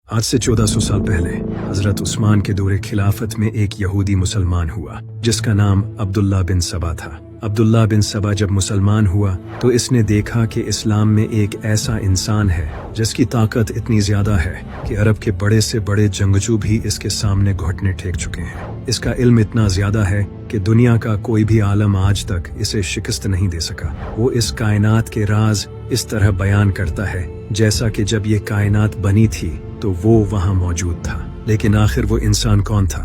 आज से 1400 साल पहले हजरत उस्मान के दौरे खिलाफत में एक यहूदी मुसलमान हुआ जिसका नाम अब्दुल्ला बिन सबा था। अब्दुल्ला बिन सबा जब मुसलमान हुआ तो इसने देखा कि इस्लाम में एक ऐसा इंसान है जिसकी ताकत इतनी ज्यादा है कि अरब के बड़े से बड़े जंगजू भी इसके सामने घुटने टेक चुके हैं। इसका इल्म इतना ज्यादा है कि दुनिया का कोई भी आलम आज तक इसे शिकस्त नहीं दे सका। वो इस कायनात के राज इस तरह बयान करता है जैसा कि जब ये कायनात बनी थी तो वो वहां मौजूद था। लेकिन आखिर वो इंसान कौन था?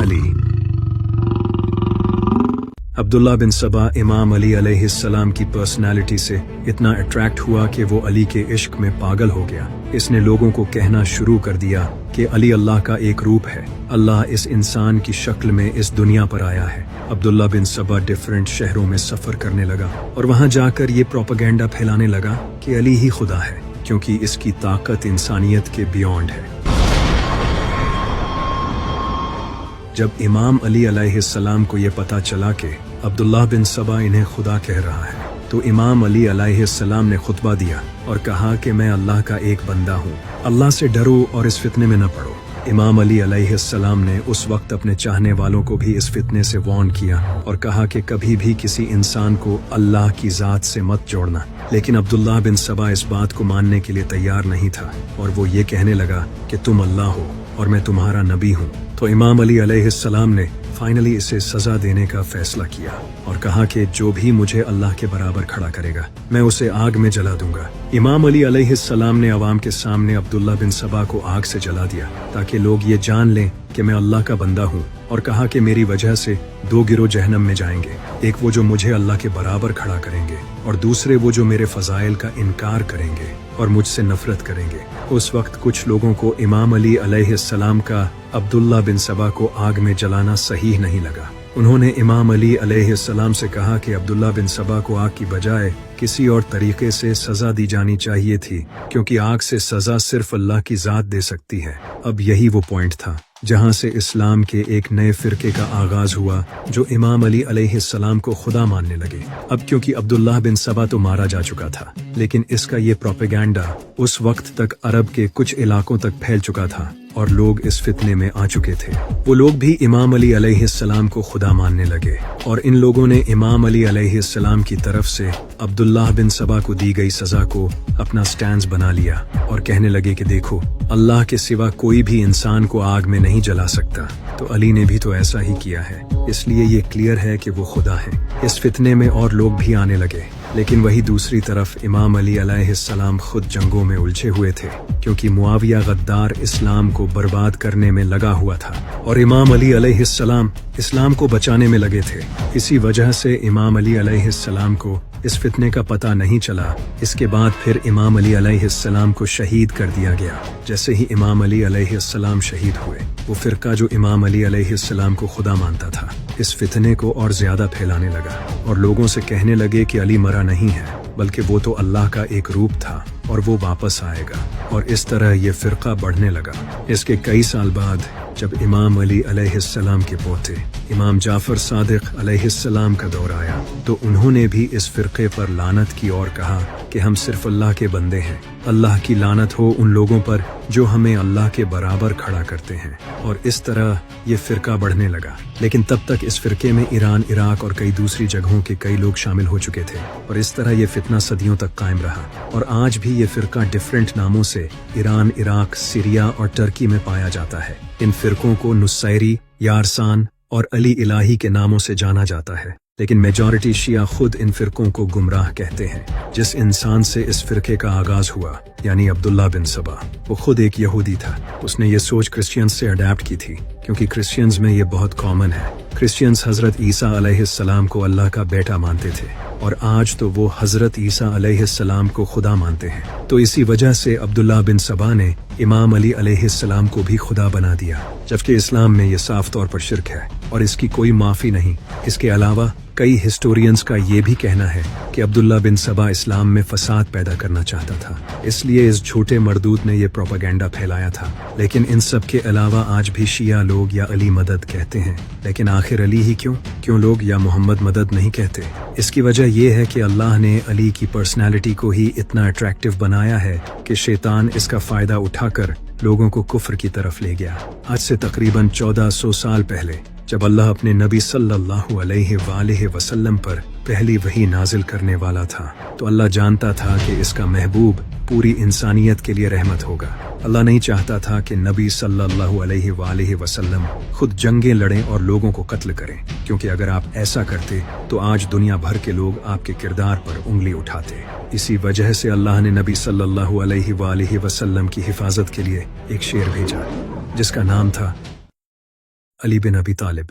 अली। अब्दुल्ला बिन सबा इमाम अली अलैहिस्सलाम की पर्सनालिटी से इतना अट्रैक्ट हुआ कि वो अली के इश्क में पागल हो गया। इसने लोगों को कहना शुरू कर दिया कि अली अल्लाह का एक रूप है, अल्लाह इस इंसान की शक्ल में इस दुनिया पर आया है। अब्दुल्ला बिन सबा डिफरेंट शहरों में सफर करने लगा और वहां जाकर ये प्रोपेगेंडा फैलाने लगा कि अली ही खुदा है, क्योंकि इसकी ताकत इंसानियत के बियॉन्ड है। जब इमाम अली अलैहिस्सलाम को ये पता चला कि अब्दुल्ला बिन सबा इन्हें खुदा कह रहा है तो इमाम अली अलैहिस्सलाम ने खुतबा दिया और कहा कि मैं अल्लाह का एक बंदा हूँ, अल्लाह से डरो और इस फितने में न पड़ो। इमाम अली अलैहिस्सलाम ने उस वक्त अपने चाहने वालों को भी इस फितने से वार्न किया और कहा कि कभी भी किसी इंसान को अल्लाह की जात से मत जोड़ना। लेकिन अब्दुल्ला बिन सबा इस बात को मानने के लिए तैयार नहीं था और वो ये कहने लगा कि तुम अल्लाह हो और मैं तुम्हारा नबी हूँ। तो इमाम अली अलैहिस्सलाम ने फाइनली इसे सजा देने का फैसला किया और कहा कि जो भी मुझे अल्लाह के बराबर खड़ा करेगा मैं उसे आग में जला दूंगा। इमाम अली अलैहिस्सलाम ने अवाम के सामने अब्दुल्ला बिन सबा को आग से जला दिया ताकि लोग ये जान लें कि मैं अल्लाह का बंदा हूँ, और कहा कि मेरी वजह से दो गिरोह जहन्नम में जाएंगे, एक वो जो मुझे अल्लाह के बराबर खड़ा करेंगे और दूसरे वो जो मेरे फजाइल का इनकार करेंगे और मुझसे नफरत करेंगे। उस वक्त कुछ लोगों को इमाम अली अलैहिस्सलाम का अब्दुल्ला बिन सबा को आग में जलाना सही नहीं लगा। उन्होंने इमाम अली अलैहिस्सलाम से कहा कि अब्दुल्ला बिन सबा को आग की बजाय किसी और तरीके से सजा दी जानी चाहिए थी, क्योंकि आग से सजा सिर्फ अल्लाह की जात दे सकती है। अब यही वो पॉइंट था जहां से इस्लाम के एक नए फिरके का आगाज हुआ जो इमाम अली अलैहिस्सलाम को खुदा मानने लगे। अब क्योंकि अब्दुल्ला बिन सबा तो मारा जा चुका था, लेकिन इसका ये प्रोपेगेंडा उस वक्त तक अरब के कुछ इलाकों तक फैल चुका था और लोग इस फितने में आ चुके थे। वो लोग भी इमाम अली अलैहिस्सलाम को खुदा मानने लगे और इन लोगों ने इमाम अली अलैहिस्सलाम की तरफ से अब्दुल्ला बिन सबा को दी गई सजा को अपना स्टैंड बना लिया और कहने लगे कि देखो, अल्लाह के सिवा कोई भी इंसान को आग में नहीं जला सकता, तो अली ने भी तो ऐसा ही किया है, इसलिए ये क्लियर है कि वो खुदा है। इस फितने में और लोग भी आने लगे, लेकिन वही दूसरी तरफ इमाम अली अलैहिस्सलाम खुद जंगों में उलझे हुए थे, क्योंकि मुआविया गद्दार इस्लाम को बर्बाद करने में लगा हुआ था और इमाम अली अलैहिस्सलाम इस्लाम को बचाने में लगे थे। इसी वजह से इमाम अली अलैहिस्सलाम को इस फितने का पता नहीं चला। इसके बाद फिर इमाम अली अलैहिस्सलाम को शहीद कर दिया गया। जैसे ही इमाम अली अलैहिस्सलाम शहीद हुए, वो फिरका जो इमाम अली अलैहिस्सलाम को खुदा मानता था इस फितने को और ज्यादा फैलाने लगा और लोगों से कहने लगे कि अली मरा नहीं है, बल्कि वो तो अल्लाह का एक रूप था और वो वापस आएगा। और इस तरह ये फिरका बढ़ने लगा। इसके कई साल बाद जब इमाम अली अलैहिस्सलाम के पोते इमाम जाफर सादिक अलैहिस्सलाम का दौर आया तो उन्होंने भी इस फिरके पर लानत की और कहा कि हम सिर्फ अल्लाह के बंदे हैं, अल्लाह की लानत हो उन लोगों पर जो हमें अल्लाह के बराबर खड़ा करते हैं। और इस तरह ये फिरका बढ़ने लगा। लेकिन तब तक इस फिरके में ईरान, इराक और कई दूसरी जगहों के कई लोग शामिल हो चुके थे और इस तरह ये फितना सदियों तक कायम रहा। और आज भी ये फिरका डिफरेंट नामों से ईरान, इराक, सीरिया और टर्की में पाया जाता है। इन फिरकों को नुसैरी, यारसान और अली इलाही के नामों से जाना जाता है, लेकिन मेजॉरिटी शिया खुद इन फिरकों को गुमराह कहते हैं। जिस इंसान से इस फिरके का आगाज हुआ यानी अब्दुल्ला बिन सबा, वो खुद एक यहूदी था। उसने ये सोच क्रिश्चियंस से अडेप्ट की थी, क्योंकि क्रिश्चियंस में ये बहुत कॉमन है। क्रिश्चियंस हजरत ईसा अलैहिस्सलाम को अल्लाह का बेटा मानते थे और आज तो वो हजरत ईसा अलैहिस्सलाम को खुदा मानते हैं। तो इसी वजह से अब्दुल्ला बिन सबा ने इमाम अली अलैहिस्सलाम को भी खुदा बना दिया, जबकि इस्लाम में ये साफ तौर पर शिर्क है और इसकी कोई माफी नहीं। इसके अलावा कई हिस्टोरियंस का ये भी कहना है कि अब्दुल्ला बिन सबा इस्लाम में फसाद पैदा करना चाहता था, इसलिए इस झूठे मरदूद ने ये प्रोपेगेंडा फैलाया था। लेकिन इन सब के अलावा आज भी शिया लोग या अली मदद कहते हैं, लेकिन आखिर आखिर अली ही क्यों लोग या मोहम्मद मदद नहीं कहते? इसकी वजह यह है कि अल्लाह ने अली की पर्सनालिटी को ही इतना अट्रैक्टिव बनाया है कि शैतान इसका फायदा उठाकर लोगों को कुफ्र की तरफ ले गया। आज से तकरीबन 1400 साल पहले जब अल्लाह अपने नबी सल्लल्लाहु अलैहि वसल्लम पर पहली वही नाजिल करने वाला था, तो अल्लाह जानता था कि इसका महबूब पूरी इंसानियत के लिए रहमत होगा। अल्लाह नहीं चाहता था कि नबी सल्लल्लाहु अलैहि वसल्लम खुद जंगें लड़ें और लोगों को कत्ल करें, क्योंकि अगर आप ऐसा करते तो आज दुनिया भर के लोग आपके किरदार पर उंगली उठाते। इसी वजह से अल्लाह ने नबी सल्लल्लाहु अलैहि वसल्लम की हिफाजत के लिए एक शेर भेजा, जिसका नाम था अली बिन अबी तालिब।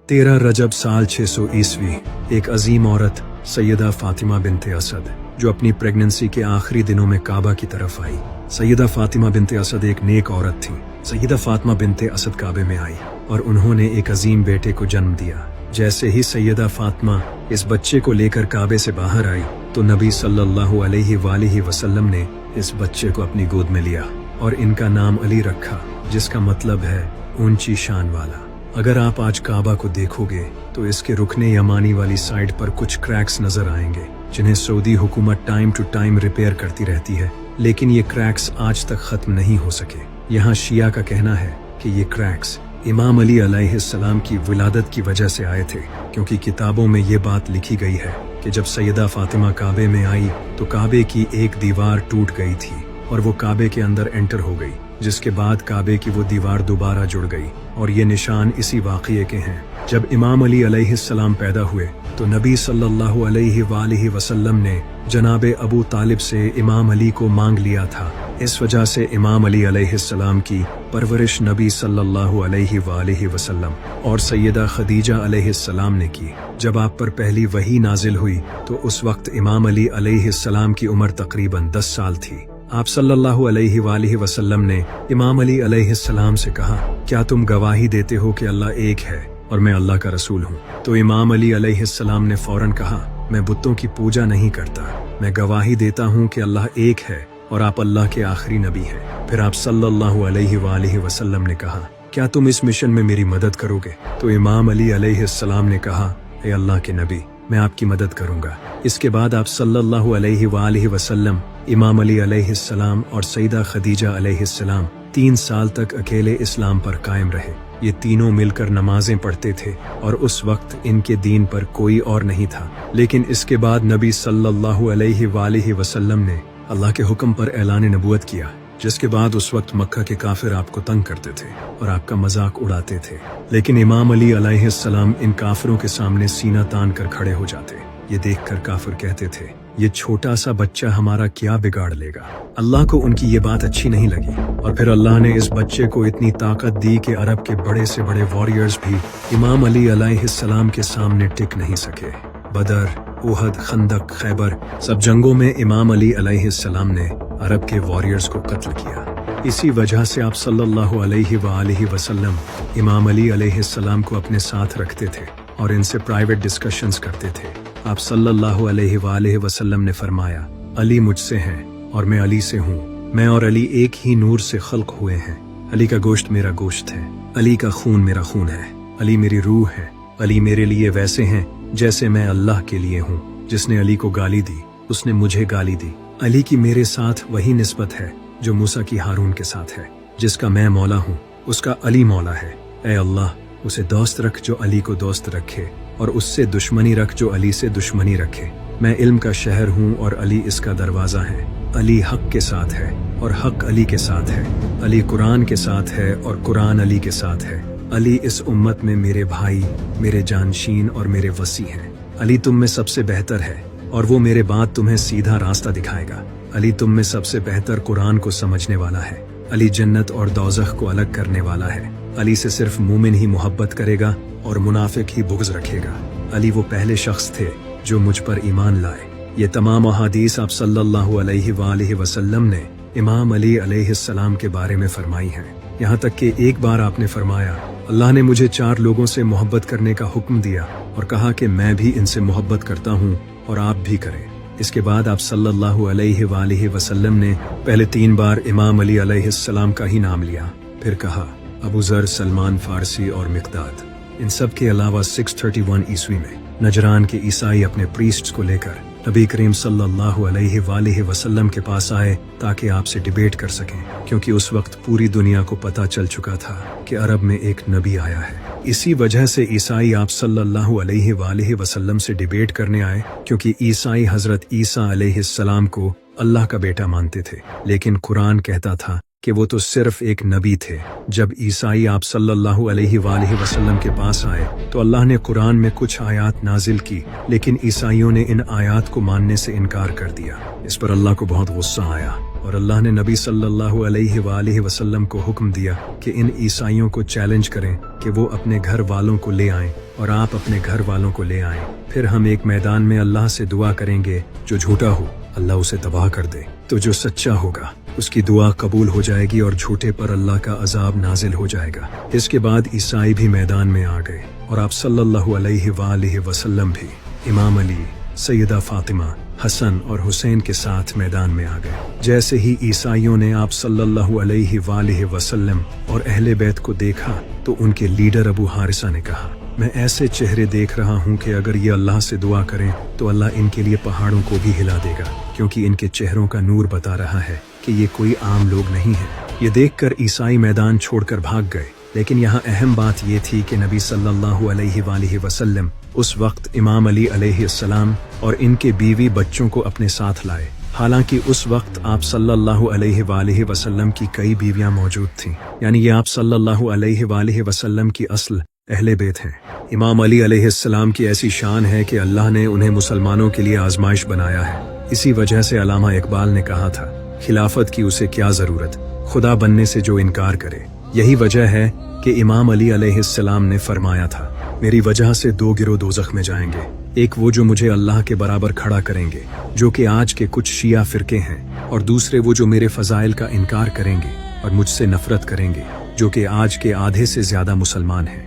तेरह रजब साल 600 ईस्वी एक अजीम औरत सैयदा फातिमा बिनते असद, जो अपनी प्रेगनेंसी के आखिरी दिनों में काबा की तरफ आई। सैयदा फातिमा बिनते असद एक नेक औरत थी। सैयदा फातिमा बिनते असद काबे में आई और उन्होंने एक अजीम बेटे को जन्म दिया। जैसे ही सैयदा फातिमा इस बच्चे को लेकर काबे से बाहर आई तो नबी सल्लल्लाहु अलैहि वसल्लम ने इस बच्चे को अपनी गोद में लिया और इनका नाम अली रखा, जिसका मतलब है ऊंची शान वाला। अगर आप आज काबा को देखोगे तो इसके रुकने यमानी वाली साइड पर कुछ क्रैक्स नजर आएंगे, जिन्हें सऊदी हुकूमत टाइम टू टाइम रिपेयर करती रहती है, लेकिन ये क्रैक्स आज तक खत्म नहीं हो सके। यहाँ शिया का कहना है कि ये क्रैक्स इमाम अली अलैहिस्सलाम की विलादत की वजह से आए थे, क्योंकि किताबों में ये बात लिखी गई है कि जब सैयदा फातिमा काबे में आई तो काबे की एक दीवार टूट गई थी और वो काबे के अंदर एंटर हो गई, जिसके बाद काबे की वो दीवार दोबारा जुड़ गई। और ये निशान इसी वाक़ये के हैं। जब इमाम अली अलैहिस्सलाम पैदा हुए तो नबी सल्लल्लाहु अलैहि वसल्लम ने जनाबे अबू तालिब से इमाम अली को मांग लिया था। इस वजह से इमाम अली अलैहिस्सलाम की परवरिश नबी सल्लल्लाहु अलैहि वसल्लम और सैयदा खदीजा अलैहिस्सलाम ने की। जब आप पर पहली वही नाजिल हुई तो उस वक्त इमाम अली अलैहिस्सलाम की उम्र तकरीबन 10 साल थी। आप सल्लल्लाहु अलैहि वसल्लम ने इमाम अली अलैहिस्सलाम से कहा, क्या तुम गवाही देते हो कि अल्लाह एक है और मैं अल्लाह का रसूल हूँ? तो इमाम अली अलैहिस्सलाम ने फौरन कहा, मैं बुतों की पूजा नहीं करता, मैं गवाही देता हूँ कि अल्लाह एक है और आप अल्लाह के आखिरी नबी हैं। फिर आप सल्लल्लाहु अलैहि वसल्लम ने कहा, क्या तुम इस मिशन में मेरी मदद करोगे? तो इमाम अली अलैहिस्सलाम ने कहा, ए अल्लाह के नबी, मैं आपकी मदद करूंगा। इसके बाद आप सल्लल्लाहु अलैहि वसल्लम, इमाम अली अलैहिस्सलाम और सैयदा खदीजा अलैहिस्सलाम 3 साल तक अकेले इस्लाम पर कायम रहे। ये तीनों मिलकर नमाजें पढ़ते थे और उस वक्त इनके दीन पर कोई और नहीं था। लेकिन इसके बाद नबी सल्लल्लाहु अलैहि वसल्लम ने अल्लाह के हुक्म पर ऐलान नबूवत किया, जिसके बाद उस वक्त मक्का के काफिर आपको तंग करते थे और आपका मजाक उड़ाते थे। लेकिन इमाम अली अलैहिस्सलाम इन काफिरों के सामने सीना तान कर खड़े हो जाते। ये देखकर काफिर कहते थे, ये छोटा सा बच्चा हमारा क्या बिगाड़ लेगा। अल्लाह को उनकी ये बात अच्छी नहीं लगी और फिर अल्लाह ने इस बच्चे को इतनी ताकत दी कि अरब के बड़े से बड़े वॉरियर्स भी इमाम अली अलैहिस्सलाम के सामने टिक नहीं सके। बदर, उहद, खंदक, खैबर सब जंगों में इमाम अली अलैहिस्सलाम ने अरब के वॉरियर्स को कत्ल किया। इसी वजह से आप सल्लल्लाहु अलैहि वसल्लम इमाम अली अलैहिस्सलाम को अपने साथ रखते थे और इनसे प्राइवेट डिस्कशंस करते थे। आप सल्लल्लाहु अलैहि वसल्लम ने फरमाया, अली मुझसे हैं और मैं अली से हूँ। मैं और अली एक ही नूर से खल्क हुए हैं। अली का गोश्त मेरा गोश्त है, अली का खून मेरा खून है, अली मेरी रूह है। अली मेरे लिए वैसे हैं जैसे मैं अल्लाह के लिए हूँ। जिसने अली को गाली दी उसने मुझे गाली दी। अली की मेरे साथ वही निस्बत है जो मूसा की हारून के साथ है। जिसका मैं मौला हूँ उसका अली मौला है। ऐ अल्लाह, उसे दोस्त रख जो अली को दोस्त रखे और उससे दुश्मनी रख जो अली से दुश्मनी रखे। मैं इल्म का शहर हूँ और अली इसका दरवाजा है। अली हक के साथ है और हक अली के साथ है। अली कुरान के साथ है और कुरान अली के साथ है। अली इस उम्मत में मेरे भाई, मेरे जानशीन और मेरे वसी हैं। अली तुम में सबसे बेहतर है और वो मेरे बाद तुम्हें सीधा रास्ता दिखाएगा। अली तुम में सबसे बेहतर कुरान को समझने वाला है। अली जन्नत और दोज़ख को अलग करने वाला है। अली से सिर्फ मोमिन ही मोहब्बत करेगा और मुनाफिक ही बुग़्ज़ रखेगा। अली वो पहले शख्स थे जो मुझ पर ईमान लाए। ये तमाम अहादीस आप सल्लल्लाहु अलैहि वसल्लम ने इमाम अली अलैहिस्सलाम के बारे में फरमाई हैं। यहाँ तक कि एक बार आपने फरमाया, अल्लाह ने मुझे 4 लोगों से मोहब्बत करने का हुक्म दिया और कहा कि मैं भी इनसे मोहब्बत करता हूँ और आप भी करें। اس کے بعد آپ सल्लल्लाहु अलैहि वआलिहि वसल्लम ने पहले 3 बार इमाम अली अलैहिस्सलाम का ही नाम लिया, फिर कहा अबू ज़र, सलमान फारसी और मिक़दाद। इन सब के अलावा 631 ईस्वी में नजरान के ईसाई अपने प्रीस्ट्स को लेकर नबी करीम सल्लल्लाहु अलैहि वालिहि वसल्लम के पास आए ताकि आपसे डिबेट कर सकें, क्योंकि उस वक्त पूरी दुनिया को पता चल चुका था कि अरब में एक नबी आया है। इसी वजह से ईसाई आप सल्लल्लाहु अलैहि वालिहि वसल्लम से डिबेट करने आए, क्योंकि ईसाई हजरत ईसा अलैहिस्सलाम को अल्लाह का बेटा मानते थे, लेकिन कुरान कहता था कि वो तो सिर्फ एक नबी थे। जब ईसाई आप सल्लल्लाहु अलैहि वालिहि वसल्लम के पास आए तो अल्लाह ने कुरान में कुछ आयात नाजिल की, लेकिन ईसाइयों ने इन आयात को मानने से इनकार कर दिया। इस पर अल्लाह को बहुत गुस्सा आया और अल्लाह ने नबी सल्लल्लाहु अलैहि वालिहि वसल्लम को हुक्म दिया कि इन ईसाइयों को चैलेंज करें कि वो अपने घर वालों को ले आएं और आप अपने घर वालों को ले आएं। फिर हम एक मैदान में अल्लाह से दुआ करेंगे, जो झूठा हो अल्लाह उसे तबाह कर दे, तो जो सच्चा होगा उसकी दुआ कबूल हो जाएगी और झूठे पर अल्लाह का अजाब नाजिल हो जाएगा। इसके बाद ईसाई भी मैदान में आ गए और आप सल्लल्लाहु अलैहि वालिहि वसल्लम भी इमाम अली, सैयदा फातिमा, हसन और हुसैन के साथ मैदान में आ गए। जैसे ही ईसाइयों ने आप सल्लल्लाहु अलैहि वालिहि वसल्लम और अहले बैत को देखा तो उनके लीडर अबू हारिसा ने कहा, मैं ऐसे चेहरे देख रहा हूँ कि अगर ये अल्लाह से दुआ करें तो अल्लाह इनके लिए पहाड़ों को भी हिला देगा, क्योंकि इनके चेहरों का नूर बता रहा है कि ये कोई आम लोग नहीं है। ये देखकर ईसाई मैदान छोड़कर भाग गए, लेकिन यहाँ अहम बात ये थी कि नबी सल्लल्लाहु अलैहि वालिहि वसल्लम उस वक्त इमाम अली अलैहिस्सलाम और इनके बीवी बच्चों को अपने साथ लाए। हालांकि उस वक्त आप सल्लल्लाहु अलैहि वालिहि वसल्लम की कई बीवियां मौजूद थीं, यानी ये आप सल्लल्लाहु अलैहि वालिहि वसल्लम की असल अहले बैत हैं। इमाम अली अलैहिस्सलाम की ऐसी शान है कि अल्लाह ने उन्हें मुसलमानों के लिए आजमाइश बनाया है। इसी वजह से अल्लामा इकबाल ने कहा था, खिलाफत की उसे क्या जरूरत, खुदा बनने से जो इनकार करे। यही वजह है कि इमाम अली अलैहिस्सलाम ने फरमाया था, मेरी वजह से 2 गिरोह दोज़ख में जाएंगे, एक वो जो मुझे अल्लाह के बराबर खड़ा करेंगे, जो कि आज के कुछ शिया फिरके हैं, और दूसरे वो जो मेरे फजाइल का इनकार करेंगे और मुझसे नफरत करेंगे, जो कि आज के आधे से ज्यादा मुसलमान हैं।